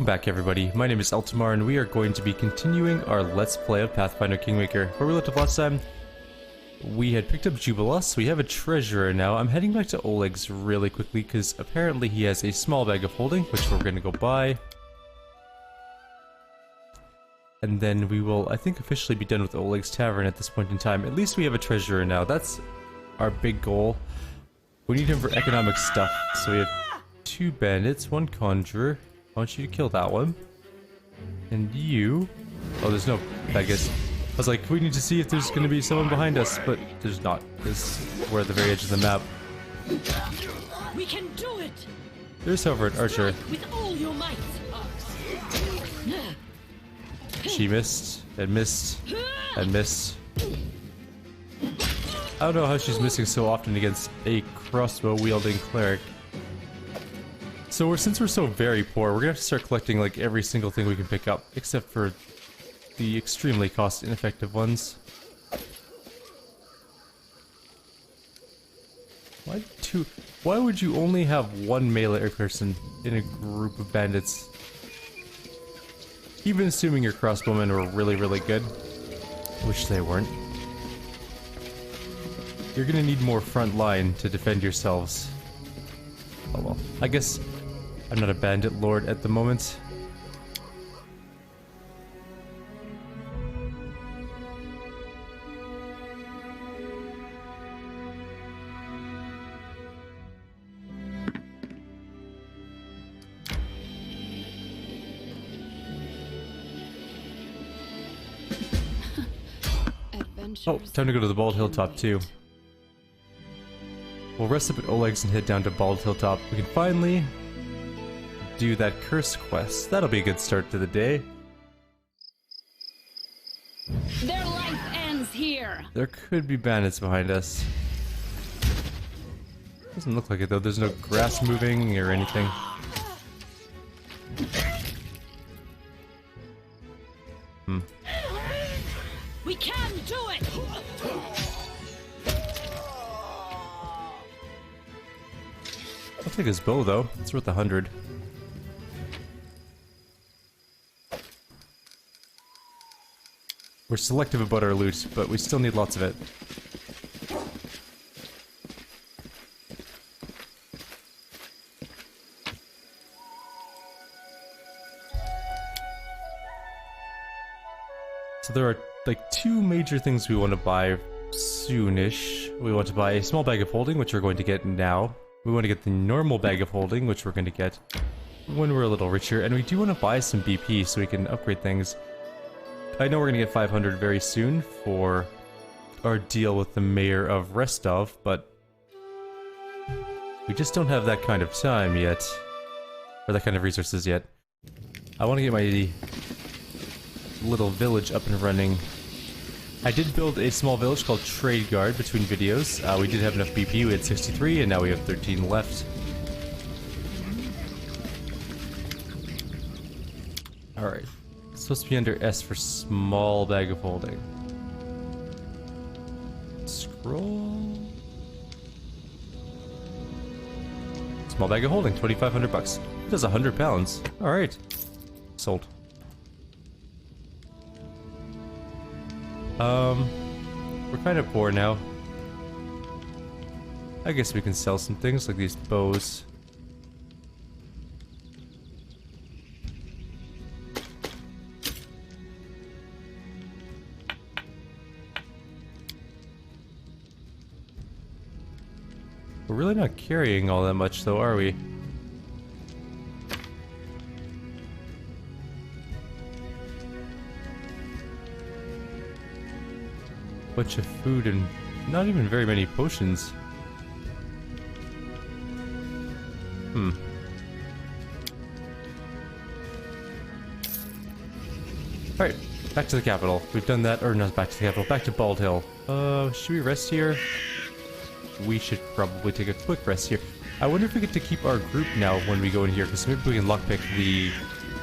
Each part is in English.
Welcome back everybody, my name is Eltimar and we are going to be continuing our Let's Play of Pathfinder Kingmaker. Where we left off last time, we had picked up Jubilee, so we have a treasurer now. I'm heading back to Oleg's really quickly because apparently he has a small bag of holding, which we're going to go buy. And then we will, I think, officially be done with Oleg's Tavern at this point in time. At least we have a treasurer now, that's our big goal. We need him for economic stuff, so we have 2 bandits, 1 conjurer. I want you to kill that one. And you... Oh, there's no... I guess... I was like, we need to see if there's going to be someone behind us, but there's not, because we're at the very edge of the map. We can do it. There's, however, an archer. With all your might. She missed, and missed, and missed. I don't know how she's missing so often against a crossbow-wielding cleric. So since we're so very poor, we're gonna have to start collecting like every single thing we can pick up, except for the extremely cost-ineffective ones. Why would you only have 1 melee person in a group of bandits? Even assuming your crossbowmen were really, really good, which they weren't. You're gonna need more front line to defend yourselves. Oh well, I guess I'm not a bandit lord at the moment. Oh, time to go to the Bald Hilltop too. We'll rest up at Oleg's and head down to Bald Hilltop. We can finally do that curse quest. That'll be a good start to the day. Their life ends here. There could be bandits behind us. Doesn't look like it though. There's no grass moving or anything. We can do it. I'll take his bow though. It's worth 100. We're selective about our loot, but we still need lots of it. So there are like 2 major things we want to buy soonish. We want to buy a small bag of holding, which we're going to get now. We want to get the normal bag of holding, which we're going to get when we're a little richer. And we do want to buy some BP so we can upgrade things. I know we're going to get 500 very soon for our deal with the mayor of Restov, but we just don't have that kind of time yet. Or that kind of resources yet. I want to get my little village up and running. I did build a small village called Trade Guard between videos. We did have enough BP, we had 63 and now we have 13 left. Alright. It's supposed to be under S for small bag of holding. Scroll. Small bag of holding, 2,500 bucks. It does 100 pounds. Alright. Sold. We're kind of poor now. I guess we can sell some things like these bows. We're really not carrying all that much though, are we? Bunch of food and not even very many potions. Alright, back to the capital. We've done that, or not back to the capital, back to Bald Hill. Should we rest here? We should probably take a quick rest here. I wonder if we get to keep our group now when we go in here, because maybe we can lockpick the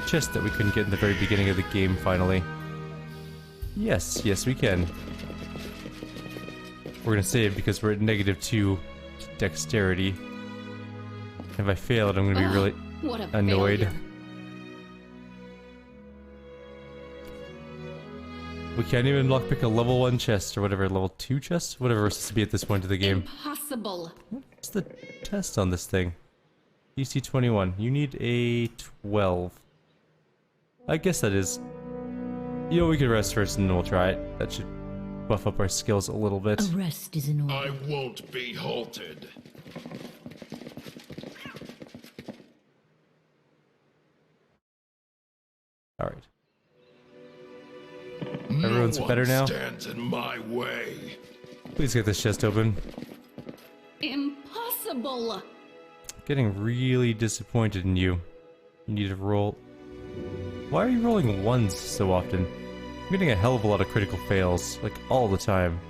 chest that we couldn't get in the very beginning of the game finally. Yes, yes we can. We're gonna save because we're at -2 dexterity. If I fail it, I'm gonna be really annoyed. We can't even lockpick a level 1 chest or whatever, level 2 chest? Whatever we're supposed to be at this point of the game. Impossible. What's the test on this thing? DC 21. You need a 12. I guess that is... You know, we could rest first and then we'll try it. That should buff up our skills a little bit. A rest is in order. I won't be halted. Alright. Everyone's better now? Stands in my way. Please get this chest open. Impossible. Getting really disappointed in you. You need to roll... Why are you rolling ones so often? I'm getting a hell of a lot of critical fails, like all the time.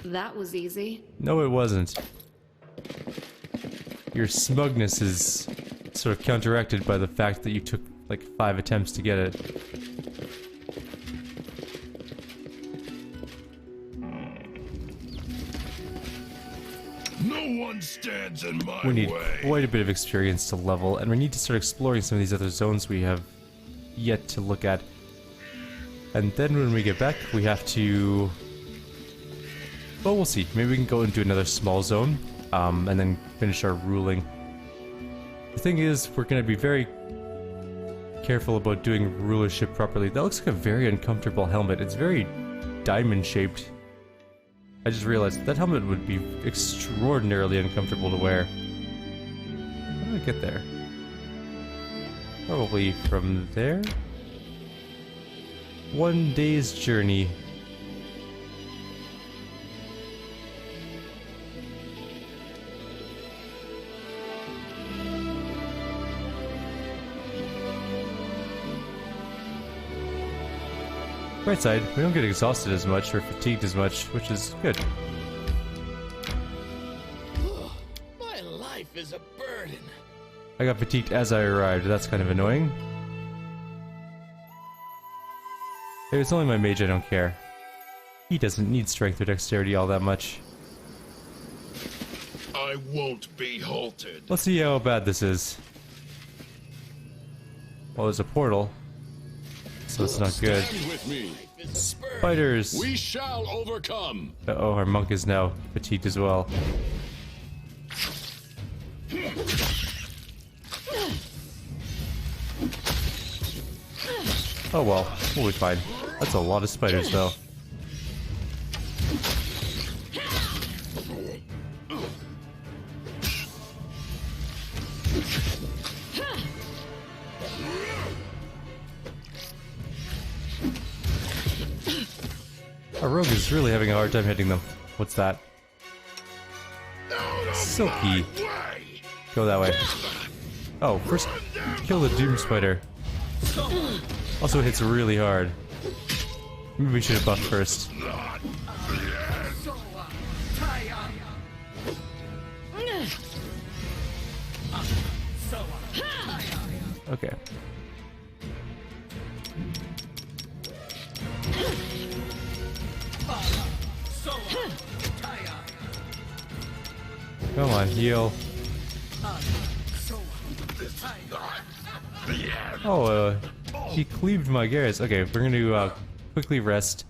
That was easy. No, it wasn't. Your smugness is sort of counteracted by the fact that you took like 5 attempts to get it. No one stands in my We need way. quite a bit of experience to level, and we need to start exploring some of these other zones we have yet to look at. And then when we get back, we have to... Well, we'll see. Maybe we can go into another small zone, and then finish our ruling. The thing is, we're going to be very careful about doing rulership properly. That looks like a very uncomfortable helmet. It's very diamond-shaped. I just realized that helmet would be extraordinarily uncomfortable to wear. How do I get there? Probably from there? 1 day's journey. Right side, we don't get exhausted as much or fatigued as much, which is good. My life is a burden. I got fatigued as I arrived, that's kind of annoying. If it's only my mage, I don't care. He doesn't need strength or dexterity all that much. I won't be halted. Let's see how bad this is. Well, there's a portal, so it's not good. Stand with me. Spiders! We shall overcome. Uh-oh, our monk is now fatigued as well. Oh well, we'll be fine. That's a lot of spiders though. Our rogue is really having a hard time hitting them. What's that? Silky. Go that way. Oh, first kill the Doom Spider. Also hits really hard. Maybe we should have buffed first. Okay. Come on, heal. Oh, he cleaved my gears. Okay, we're gonna quickly rest,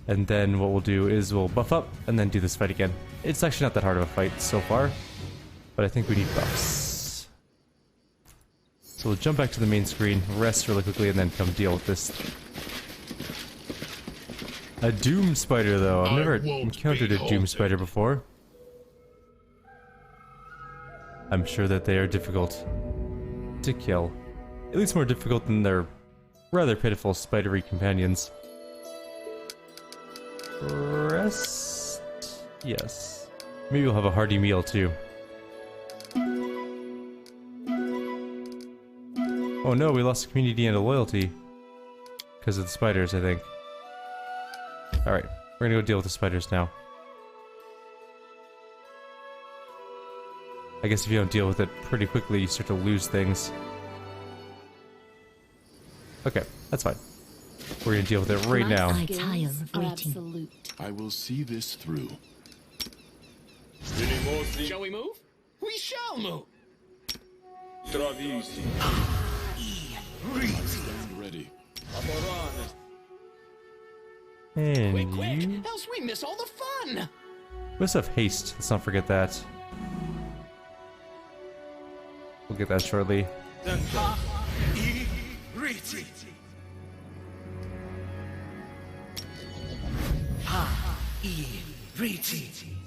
and then what we'll do is we'll buff up and then do this fight again. It's actually not that hard of a fight so far, but I think we need buffs. So we'll jump back to the main screen, rest really quickly, and then come deal with this. A Doom Spider, though. I've never encountered a Doom Spider before. I'm sure that they are difficult to kill. At least more difficult than their rather pitiful spidery companions. Rest? Yes. Maybe we'll have a hearty meal, too. Oh no, we lost community and a loyalty. Because of the spiders, I think. Alright, we're gonna go deal with the spiders now. I guess if you don't deal with it pretty quickly, you start to lose things. Okay, that's fine. We're gonna deal with it right now. I tire of waiting. Absolute. I will see this through. Shall we move? We shall move. Stand ready. And Quick, you... else we miss all the fun! We also have haste. Let's not forget that. We'll get that shortly.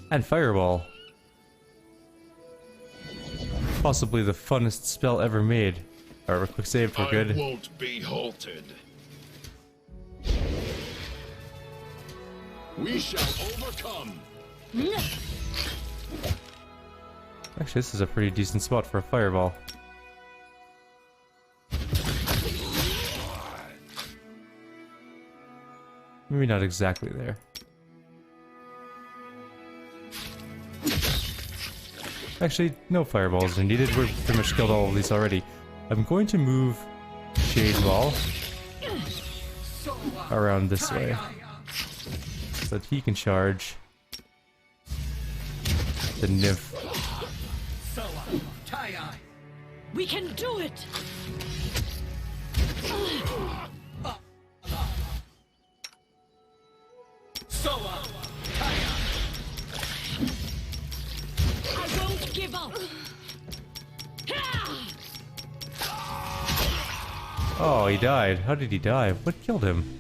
And Fireball. Possibly the funnest spell ever made. Alright, quick save, we're I good. won't be halted. We shall overcome. Actually, this is a pretty decent spot for a Fireball. Maybe not exactly there. Actually, no fireballs are needed. We've pretty much killed all of these already. I'm going to move Shade Ball around this way so that he can charge the nymph. We can do it! I won't give up! Oh, he died. How did he die? What killed him?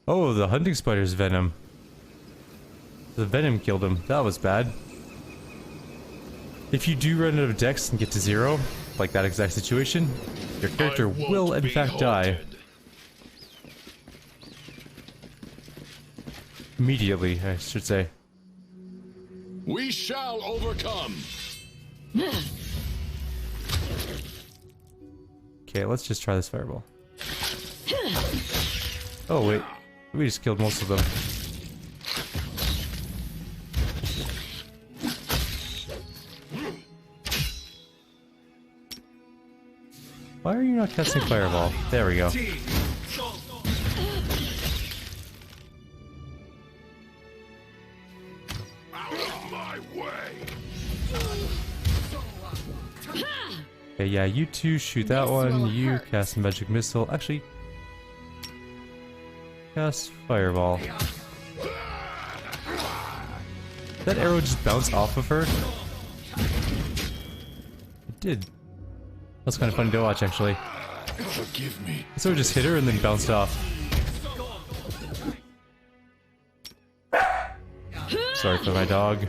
Oh, the hunting spider's venom. The venom killed him. That was bad. If you do run out of dex and get to 0, like that exact situation, your character I won't will in be fact die. halted. Immediately, I should say. We shall overcome. Okay, let's just try this fireball. Oh wait, we just killed most of them. Why are you not casting fireball? There we go. Out of my way. Okay, yeah, you two shoot that This one. will You hurt. cast magic missile. Actually, cast fireball. That arrow just bounced off of her. It did. That's kind of fun to watch, actually. Forgive me. So it just hit her and then bounced off. Sorry for my dog.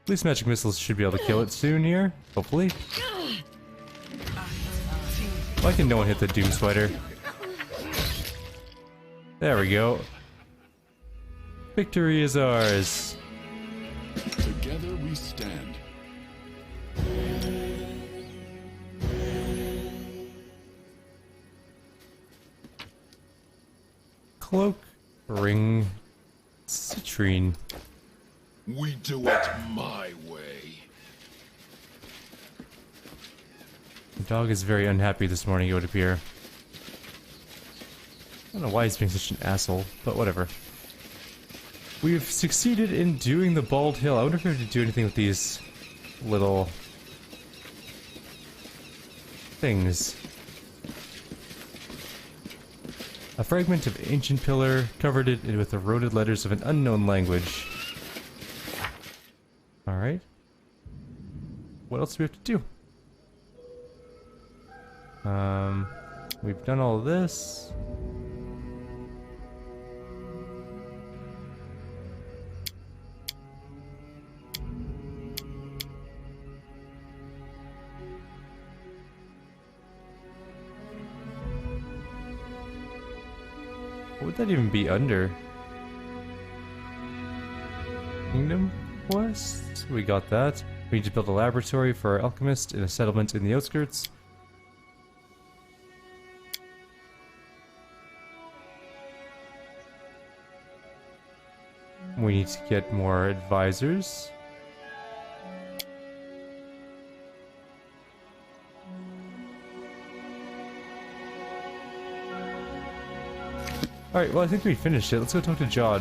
At least magic missiles should be able to kill it soon here, hopefully. Why can no one hit the Doom Spider? There we go. Victory is ours. Together we stand. Cloak, ring, citrine. We do it my way. The dog is very unhappy this morning, it would appear. I don't know why he's being such an asshole, but whatever. We've succeeded in doing the Bald Hill. I wonder if we have to do anything with these little things. A fragment of ancient pillar covered it with eroded letters of an unknown language. Alright. What else do we have to do? We've done all of this. What would that even be under? Kingdom Quest? We got that. We need to build a laboratory for our alchemist in a settlement in the outskirts. We need to get more advisors. Alright, well I think we finished it. Let's go talk to Jod.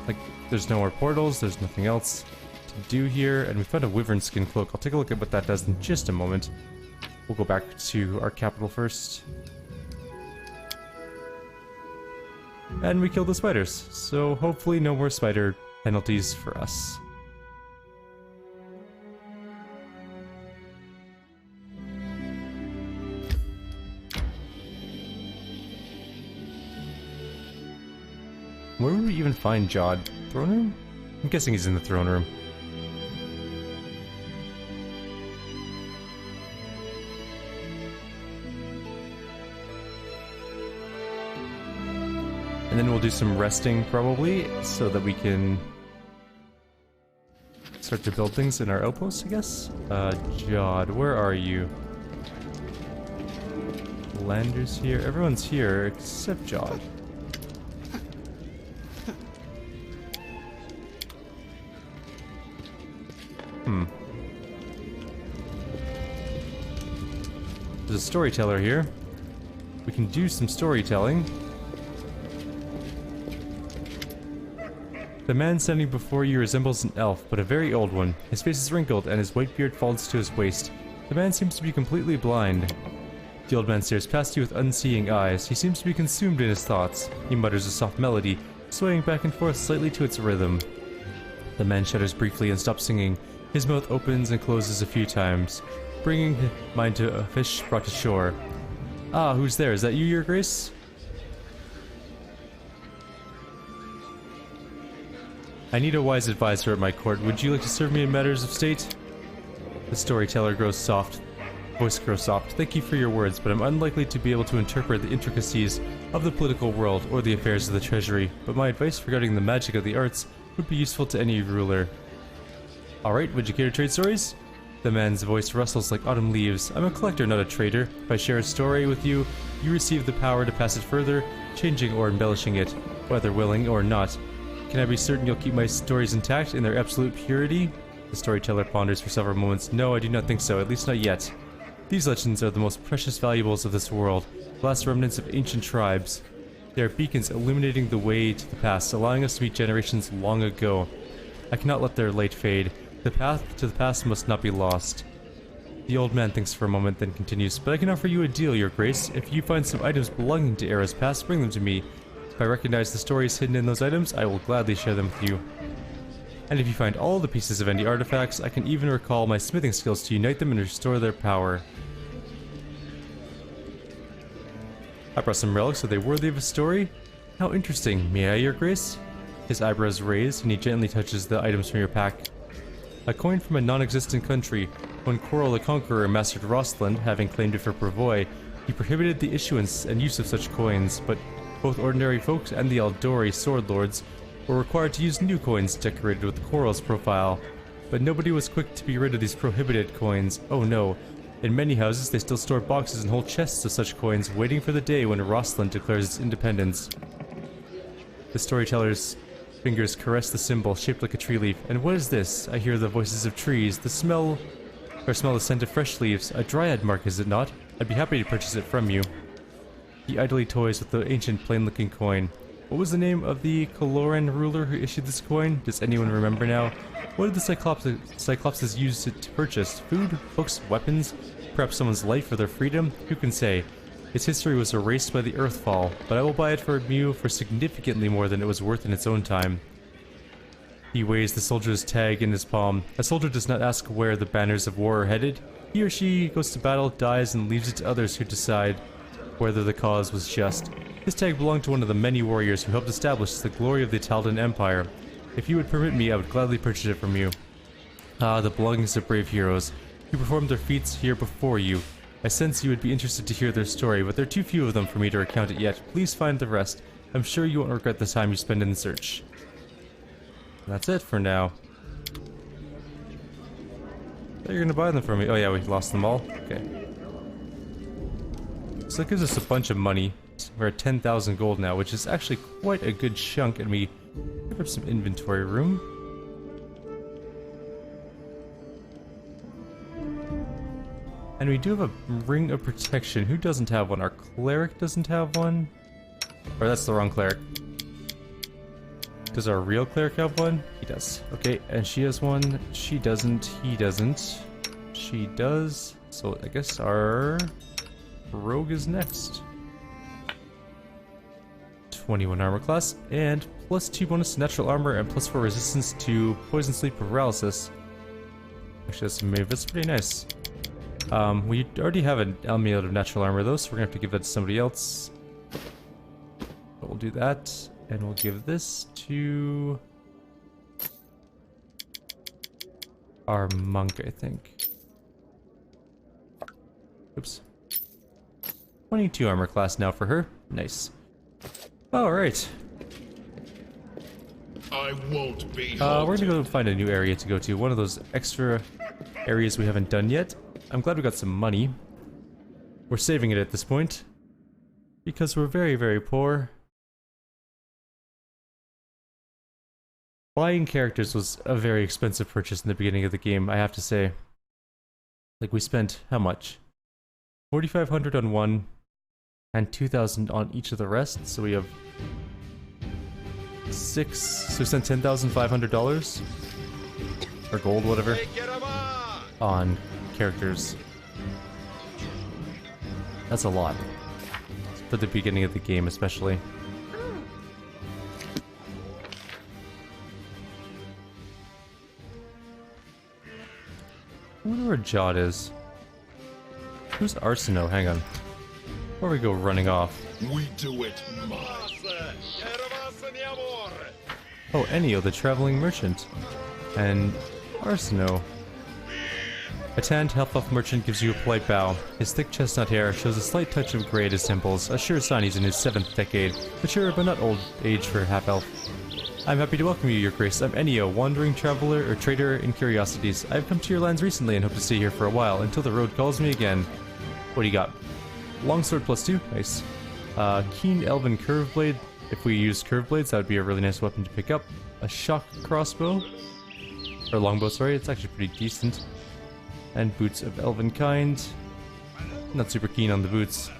Like, there's no more portals, there's nothing else to do here, and we found a wyvern skin cloak. I'll take a look at what that does in just a moment. We'll go back to our capital first. And we killed the spiders, so hopefully no more spider penalties for us. Where would we even find Jod? Throne room? I'm guessing he's in the throne room. And then we'll do some resting, probably, so that we can start to build things in our outposts, I guess? Jod, where are you? Lander's here. Everyone's here except Jod. There's a storyteller here. We can do some storytelling. The man standing before you resembles an elf, but a very old one. His face is wrinkled, and his white beard falls to his waist. The man seems to be completely blind. The old man stares past you with unseeing eyes. He seems to be consumed in his thoughts. He mutters a soft melody, swaying back and forth slightly to its rhythm. The man shudders briefly and stops singing. His mouth opens and closes a few times, bringing mind to a fish brought to shore. Ah, who's there? Is that you, Your Grace? I need a wise advisor at my court. Would you like to serve me in matters of state? The storyteller grows soft. Voice grows soft. Thank you for your words, but I'm unlikely to be able to interpret the intricacies of the political world or the affairs of the treasury, but my advice regarding the magic of the arts would be useful to any ruler. Alright, would you care to trade stories? The man's voice rustles like autumn leaves. I'm a collector, not a trader. If I share a story with you, you receive the power to pass it further, changing or embellishing it, whether willing or not. Can I be certain you'll keep my stories intact in their absolute purity? The storyteller ponders for several moments. No, I do not think so, at least not yet. These legends are the most precious valuables of this world, the last remnants of ancient tribes. They are beacons illuminating the way to the past, allowing us to meet generations long ago. I cannot let their light fade. The path to the past must not be lost. The old man thinks for a moment, then continues, but I can offer you a deal, Your Grace. If you find some items belonging to eras past, bring them to me. If I recognize the stories hidden in those items, I will gladly share them with you. And if you find all the pieces of any artifacts, I can even recall my smithing skills to unite them and restore their power. I brought some relics. Are they worthy of a story? How interesting. May I, Your Grace? His eyebrows raise, and he gently touches the items from your pack. A coin from a non-existent country. When Quarrel the Conqueror mastered Rostland, having claimed it for Brevoy, he prohibited the issuance and use of such coins, but both ordinary folks and the Aldori sword lords were required to use new coins decorated with Quarrel's profile. But nobody was quick to be rid of these prohibited coins. Oh no. In many houses, they still store boxes and whole chests of such coins, waiting for the day when Rostland declares its independence. The storyteller's fingers caress the symbol, shaped like a tree leaf. And what is this? I hear the voices of trees. Smell the scent of fresh leaves. A dryad mark, is it not? I'd be happy to purchase it from you. He idly toys with the ancient, plain-looking coin. What was the name of the Coloran ruler who issued this coin? Does anyone remember now? What did the Cyclopses use it to purchase? Food? Books? Weapons? Perhaps someone's life or their freedom? Who can say? Its history was erased by the Earthfall, but I will buy it from you for significantly more than it was worth in its own time. He weighs the soldier's tag in his palm. A soldier does not ask where the banners of war are headed. He or she goes to battle, dies, and leaves it to others who decide whether the cause was just. This tag belonged to one of the many warriors who helped establish the glory of the Taldan Empire. If you would permit me, I would gladly purchase it from you. Ah, the belongings of brave heroes, who performed their feats here before you. I sense you would be interested to hear their story, but there are too few of them for me to recount it yet. Please find the rest. I'm sure you won't regret the time you spend in the search. That's it for now. You're gonna buy them for me. Oh yeah, we lost them all? Okay. So that gives us a bunch of money. We're at 10,000 gold now, which is actually quite a good chunk, and we have some inventory room. And we do have a ring of protection. Who doesn't have one? Our cleric doesn't have one. Or that's the wrong cleric. Does our real cleric have one? He does. Okay, and she has one. She doesn't. He doesn't. She does. So I guess our rogue is next. 21 armor class and +2 bonus to natural armor and +4 resistance to poison, sleep, paralysis. Actually, that's maybe that's pretty nice. We already have an amulet of natural armor though, so we're gonna have to give that to somebody else. But we'll do that, and we'll give this to our monk, I think. Oops. 22 armor class now for her. Nice. Alright. I won't be We're gonna go find a new area to go to. One of those extra areas we haven't done yet. I'm glad we got some money. We're saving it at this point. Because we're very, very poor. Buying characters was a very expensive purchase in the beginning of the game, I have to say. Like, we spent how much? 4,500 on one, and 2,000 on each of the rest, so we have so we spent $10,500 or gold, whatever, on characters. That's a lot for the beginning of the game, especially. I wonder where Jod is. Who's Arsino? Hang on. Before we go running off. We do it, my. Oh, Ennio, the traveling merchant. And Arsino. A tanned half-elf merchant gives you a polite bow. His thick chestnut hair shows a slight touch of gray at his temples, a sure sign he's in his 7th decade. Mature, but not old age for a half-elf. I'm happy to welcome you, your grace. I'm Ennio, wandering traveler or trader in curiosities. I've come to your lands recently and hope to stay here for a while, until the road calls me again. What do you got? Longsword +2, nice. Keen elven curve blade. If we use curve blades, that would be a really nice weapon to pick up. A shock crossbow. Or longbow, sorry, it's actually pretty decent. And boots of elven kind. Not super keen on the boots.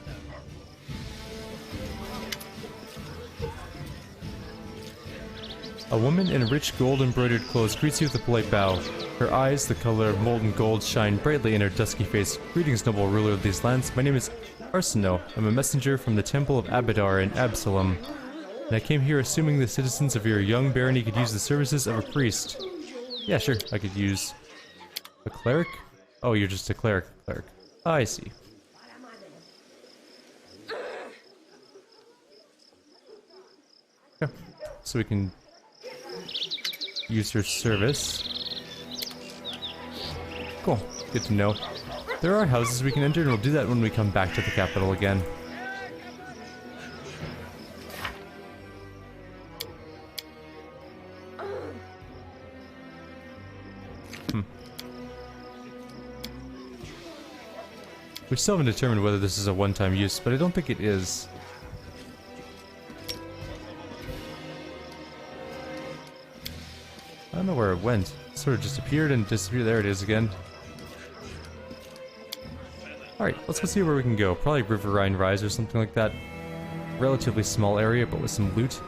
A woman in rich gold-embroidered clothes greets you with a polite bow. Her eyes, the color of molten gold, shine brightly in her dusky face. Greetings, noble ruler of these lands. My name is Arsino. I'm a messenger from the Temple of Abadar in Absalom. And I came here assuming the citizens of your young barony could use the services of a priest. Yeah, sure, I could use a cleric? Oh, you're just a cleric. I see. Yeah, so we can use her service. Cool, good to know. There are houses we can enter, and we'll do that when we come back to the capital again. We still haven't determined whether this is a one-time use, but I don't think it is. I don't know where it went. It sort of just appeared and disappeared. There it is again. Alright, let's go see where we can go. Probably Riverine Rise or something like that. Relatively small area, but with some loot.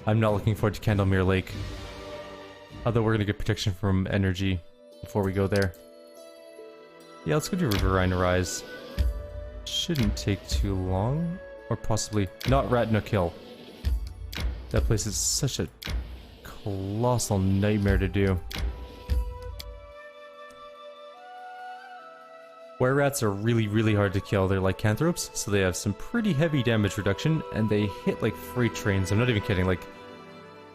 I'm not looking forward to Candlemere Lake. Although we're gonna get protection from energy before we go there. Yeah, let's go do Riverine Rise. Shouldn't take too long. Or possibly not Ratnook Hill. That place is such a colossal nightmare to do. Were rats are really, really hard to kill. They're like canthropes, so they have some pretty heavy damage reduction, and they hit like freight trains. I'm not even kidding, like,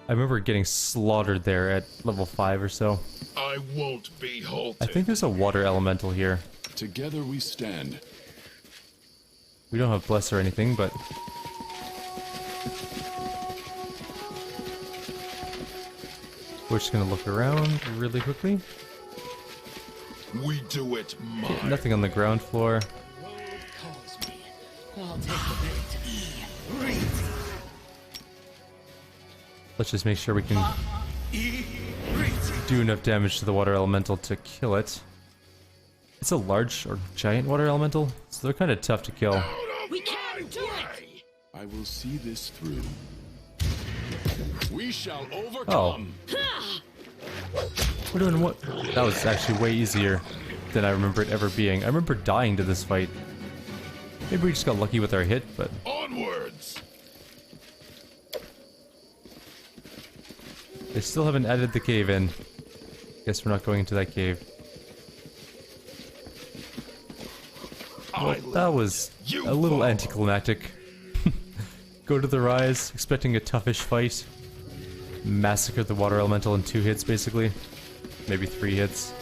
I remember getting slaughtered there at level 5 or so. I won't be halted. I think there's a water elemental here. Together we stand. We don't have bless or anything, but we're just gonna look around really quickly. We do it, my. Okay, nothing on the ground floor. I'll take the bait. Let's just make sure we can do enough damage to the water elemental to kill it. It's a large or giant water elemental, so they're kind of tough to kill. We can't do it! I will see this through. We shall Oh. overcome. We're doing what? That was actually way easier than I remember it ever being. I remember dying to this fight. Maybe we just got lucky with our hit, but... Onwards! They still haven't added the cave in. Guess we're not going into that cave. Well, that was a little anticlimactic. Go to the rise, expecting a toughish fight. Massacre the water elemental in 2 hits, basically. Maybe 3 hits.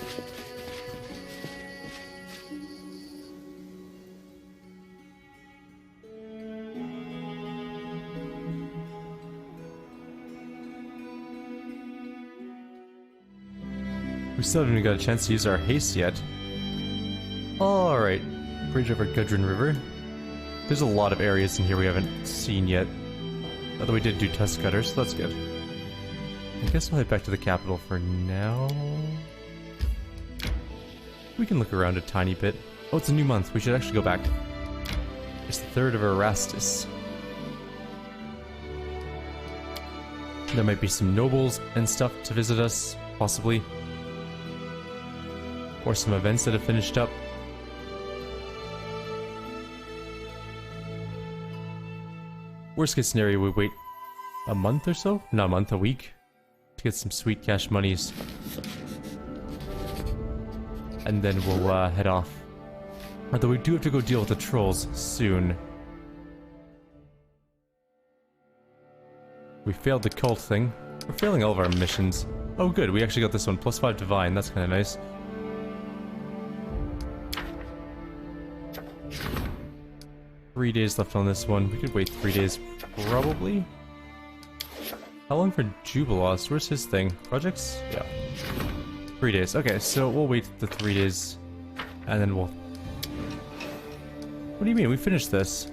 We still haven't even got a chance to use our haste yet. Alright, bridge over Gudrun River. There's a lot of areas in here we haven't seen yet. Although we did do Tusk Cutter, so that's good. I guess we'll head back to the capital for now. We can look around a tiny bit. Oh, it's a new month. We should actually go back. It's the 3rd of Erastus. There might be some nobles and stuff to visit us, possibly. Or some events that have finished up. Worst case scenario, we wait a month or so? Not a month, a week. To get some sweet cash monies. And then we'll head off. Although we do have to go deal with the trolls soon. We failed the cult thing. We're failing all of our missions. Oh good, we actually got this one. +5 divine, that's kinda nice. Three days left on this one. We could wait 3 days, probably. How long for Jubilost? Where's his thing? Projects? Yeah. 3 days. Okay, so we'll wait the 3 days, and then we'll... What do you mean? We finished this.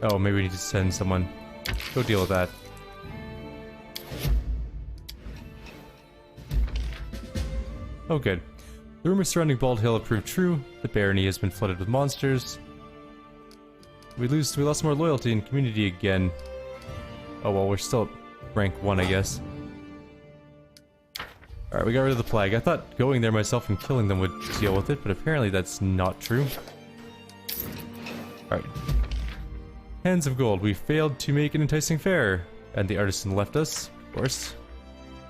Oh, maybe we need to send someone. Go deal with that. Oh, good. The rumors surrounding Bald Hill have proved true. The barony has been flooded with monsters. We lost more loyalty and community again. Oh well, we're still at rank 1, I guess. Alright, we got rid of the plague. I thought going there myself and killing them would deal with it, but apparently that's not true. Alright. Hands of gold. We failed to make an enticing fare. And the artisan left us, of course.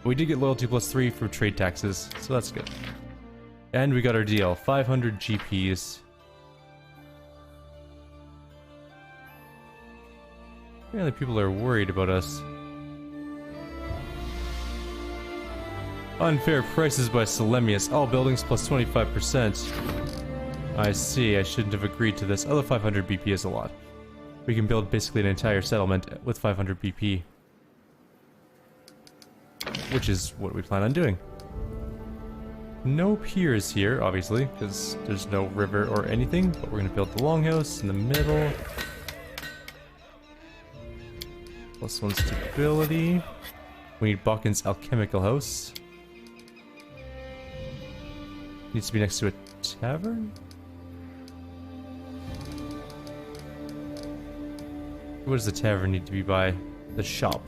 We did get loyalty +3 for trade taxes, so that's good. And we got our deal. 500 GPs. Apparently people are worried about us. Unfair prices by Selemius. All buildings +25%. I see, I shouldn't have agreed to this. Other 500 BP is a lot. We can build basically an entire settlement with 500 BP. Which is what we plan on doing. No piers here, obviously, because there's no river or anything, but we're going to build the longhouse in the middle. +1 stability. We need Bakken's alchemical house. Needs to be next to a tavern? What does the tavern need to be by? The shop.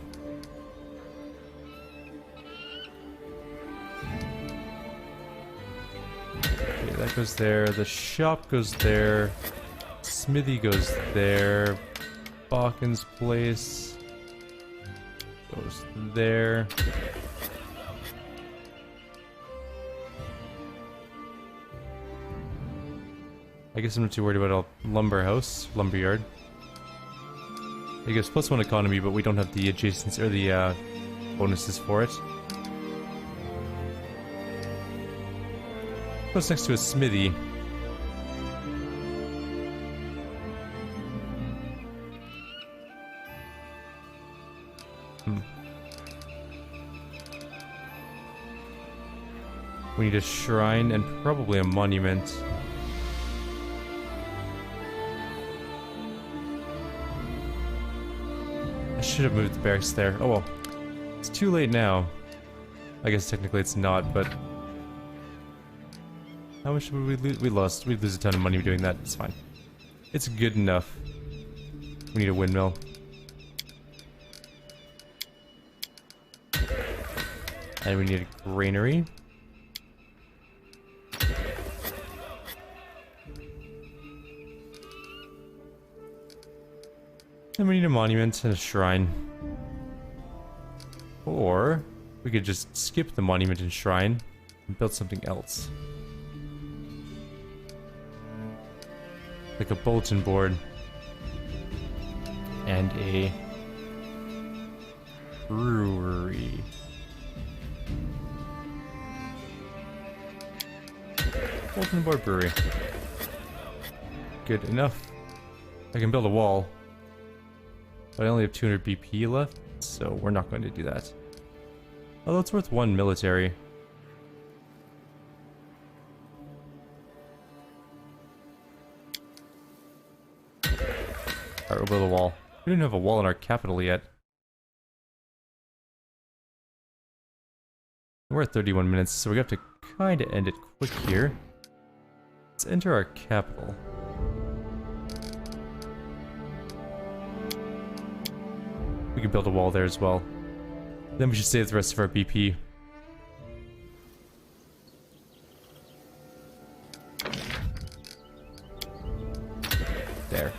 Okay, that goes there. The shop goes there. Smithy goes there. Bakken's place goes there. I guess I'm not too worried about a lumber house, lumberyard. I guess +1 economy, but we don't have the adjacents or the bonuses for it. What's next to a smithy? We need a shrine and probably a monument. I should have moved the barracks there. Oh well. It's too late now. I guess technically it's not, but... How much would we lose? We lost. We'd lose a ton of money doing that. It's fine. It's good enough. We need a windmill. And we need a granary. And we need a monument and a shrine. Or we could just skip the monument and shrine and build something else. Like a bulletin board. And a brewery. Bulletin board brewery. Good enough. I can build a wall. But I only have 200 BP left, so we're not going to do that. Although it's worth 1 military. Alright, we'll build a wall. We didn't have a wall in our capital yet. We're at 31 minutes, so we have to kind of end it quick here. Let's enter our capital. We could build a wall there as well. Then we should save the rest of our BP. There.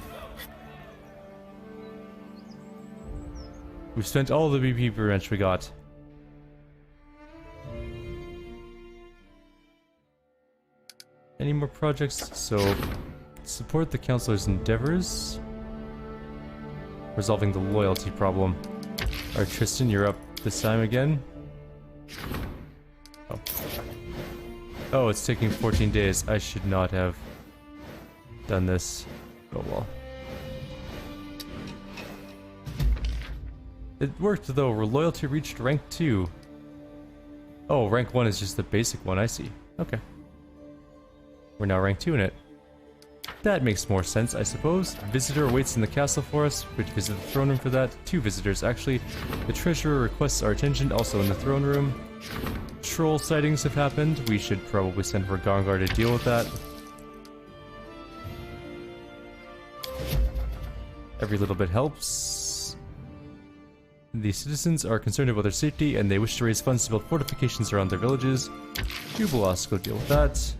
We've spent all the BP per wrench we got. Any more projects? So, support the councilor's endeavors. Resolving the loyalty problem. Alright, Tristan, you're up this time again. Oh. Oh, it's taking 14 days. I should not have done this. Oh well. It worked though. Loyalty reached rank 2. Oh, rank 1 is just the basic one. I see. Okay. We're now rank 2 in it. That makes more sense, I suppose. Visitor awaits in the castle for us. We could visit the throne room for that. 2 visitors, actually. The treasurer requests our attention, also in the throne room. Troll sightings have happened. We should probably send for Gongar to deal with that. Every little bit helps. The citizens are concerned about their safety, and they wish to raise funds to build fortifications around their villages. Jubilos, go deal with that.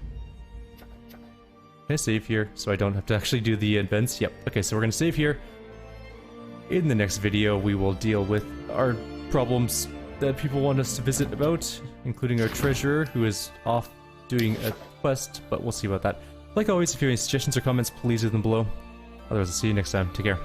Can I save here so I don't have to actually do the events? Yep. Okay, so we're going to save here. In the next video, we will deal with our problems that people want us to visit about, including our treasurer, who is off doing a quest, but we'll see about that. Like always, if you have any suggestions or comments, please leave them below. Otherwise, I'll see you next time. Take care.